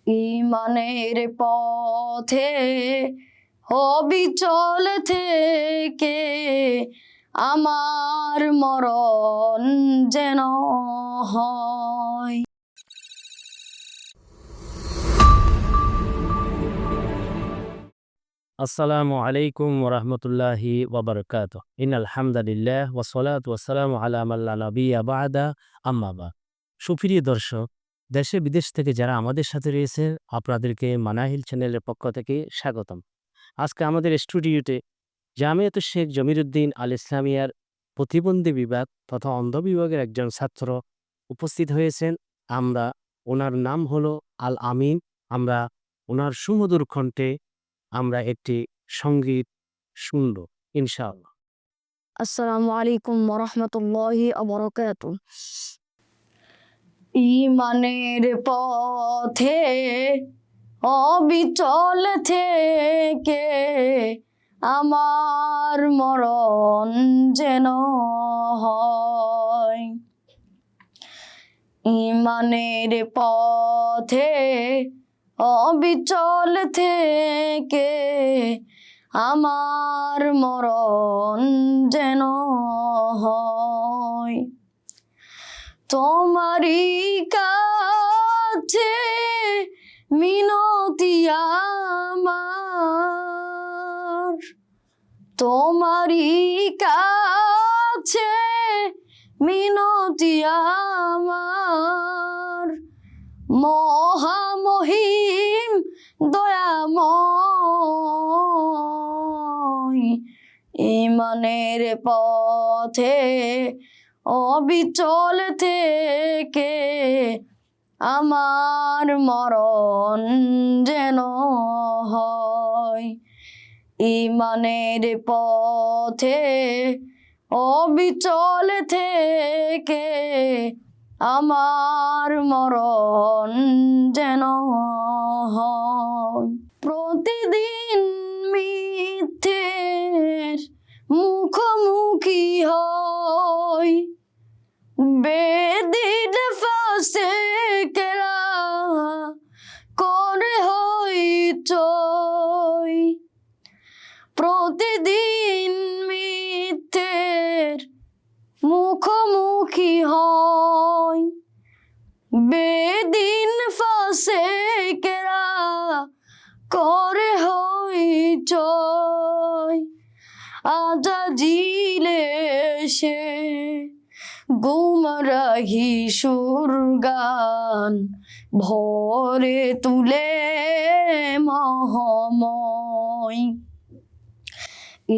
ইমানের পথে অবিচল থেকে আমার মরণ যেন হয়। আসসালামু আলাইকুম ওরহমতুল্লাহি ওয়াবারাকাতুহ। ইন্নাল হামদুলিল্লাহ ওয়াসসালাতু ওয়াসসালামু আলা মান লা নাবিয়্যা বা'দা, আম্মা বা'দ। সুপ্রিয় দর্শক, দেশে বিদেশ থেকে যারা আমাদের সাথে রয়েছে, আপনাদেরকে মানাহিল চ্যানেলের পক্ষ থেকে স্বাগতম। আজকে আমাদের স্টুডিওতে জামিয়াতুল শেখ জমিরুদ্দিন আল ইসলামিয়ার প্রতিবন্ধী বিভাগ তথা অন্ধ বিভাগের একজন ছাত্র উপস্থিত হয়েছেন। আমরা ওনার নাম হলো আল আমিন। আমরা ওনার সুমধুর কণ্ঠে আমরা একটি সঙ্গীত শুনব ইনশাআল্লাহ। আসসালামু আলাইকুম ওরহমতুল্লাহি ওয়াবারাকাতুহু। ইমানের পথে অবিচল থেকে আমার মরণ যেন হয়। ইমানের পথে অবিচল থেকে আমার মরণ যেন হয়। তোমারই কাছে মিনতি আমার, তোমারই কাছে মিনতি আমার, মহামহিম দয়াময়। ইমানের পথে অবিচল থেকে আমার মরণ যেন হয়। ইমানের পথে অবিচল থেকে আমার মরণ যেন হয়। প্রতিদিন মিথ্যের মুখোমুখি হয়, বেদিন ফাসেকেরা করে হইচই। প্রতিদিন মিথ্যের মুখোমুখি হয়, বেদিন ফাসেকেরা করে হইচই। আজাজিলে সে গুমরাহি সুরগান ভরে তুলে মহময়।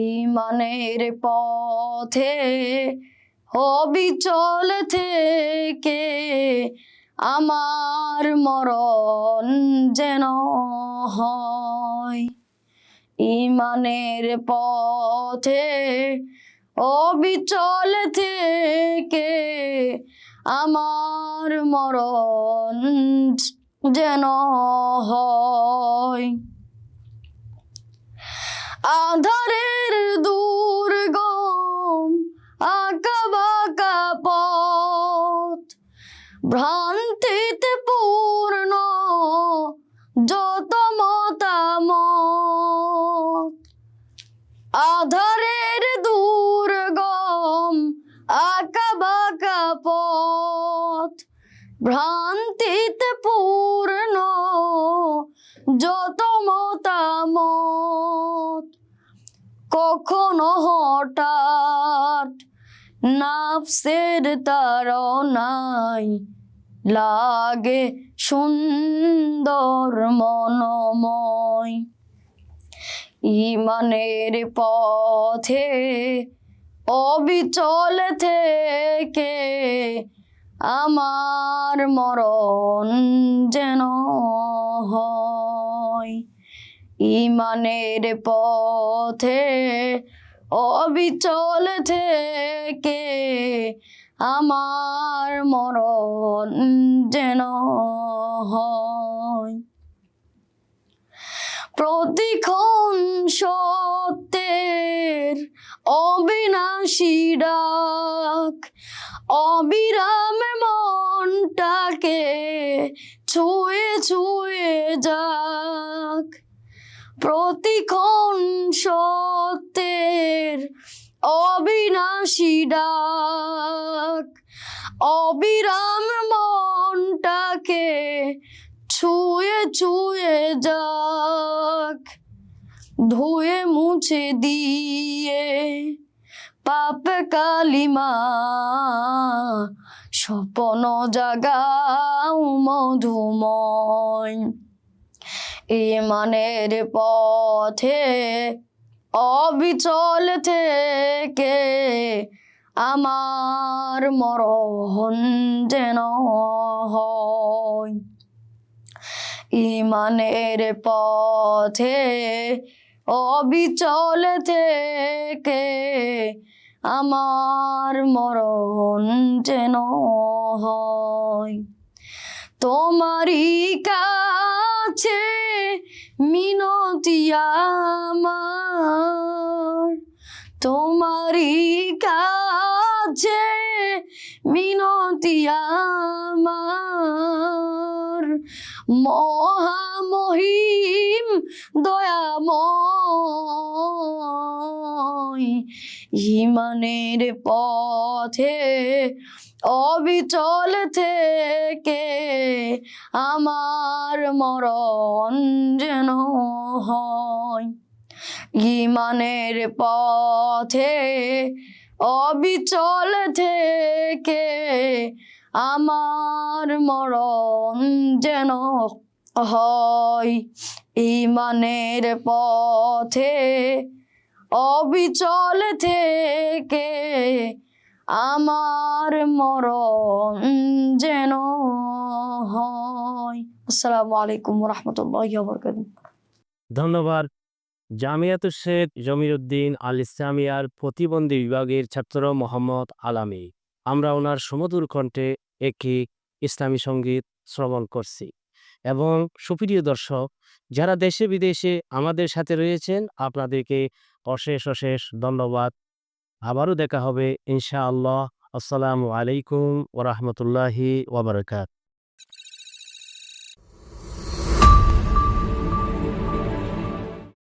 ইমানের পথে অবিচল থেকে আমার মরণ যেন হয়। ইমানের পথে অবিচল থেকে আমার মরণ যেন হয়। আধারের দুর্গম আঁকা বাঁকা পথ, ভ্রান্তিতে পূর্ণ যত মতামত। আধারের দুর্গম আঁকা বাঁকা পথ, ভ্রান্তিতে পূর্ণ যত মতামত। কখনো হঠাৎ নাফসের তাড়নায় লাগে সুন্দর মনোময়। ইমানের পথে অবিচল থেকে আমার মরণ যেন হয়। ইমানের পথে অবিচল থেকে আমার মরণ যেন হয়। প্রতিক্ষণ সত্যের অবিনাশী ডাক, অবিরাম মনটাকে ছুঁয়ে ছুঁয়ে যাক, প্রতিক্ষণ সত্যের অবিনাশী ডাক, অবিরাম মনটাকে ছুঁয়ে ছুঁয়ে যাক, ধুয়ে মুছে দিয়ে পাপ কালিমা, স্বপ্ন জাগাও মধুময়। ঈমানের পথে অবিচল থেকে আমার মরণ যেন হয়। ঈমানের পথে অবিচল থেকে আমার মরণ যেন হয়। তোমারই কাছে মিনতি আমার, তোমারই কাছে মিনতি আমার, মহামহিম দয়াময়। ঈমানের পথে অবিচল থেকে আমার মরণ যেন হয়। ঈমানের পথে অবিচল থেকে আমার মরণ যেন হয়। ঈমানের পথে অবিচল থেকে আমার মরণ যেন হয়। আসসালামু আলাইকুম রহমতুল্লাহি ওয়া বারাকাতুহু। ধন্যবাদ। জামিয়াতুশ শেখ জমিরুদ্দিন আল ইসলামিয়ার প্রতিবন্ধী বিভাগের ছাত্র মোহাম্মদ আলামী। আমরা ওনার সুমধুর কণ্ঠে একটি ইসলামী সঙ্গীত শ্রবণ করছি। এবং সুপ্রিয় দর্শক, যারা দেশে বিদেশে আমাদের সাথে রয়েছেন, আপনাদেরকে অশেষ অশেষ ধন্যবাদ। আবারও দেখা হবে ইনশাআল্লাহ। আসসালামু আলাইকুম ওয়া রাহমাতুল্লাহি ওয়া বারাকাতুহু।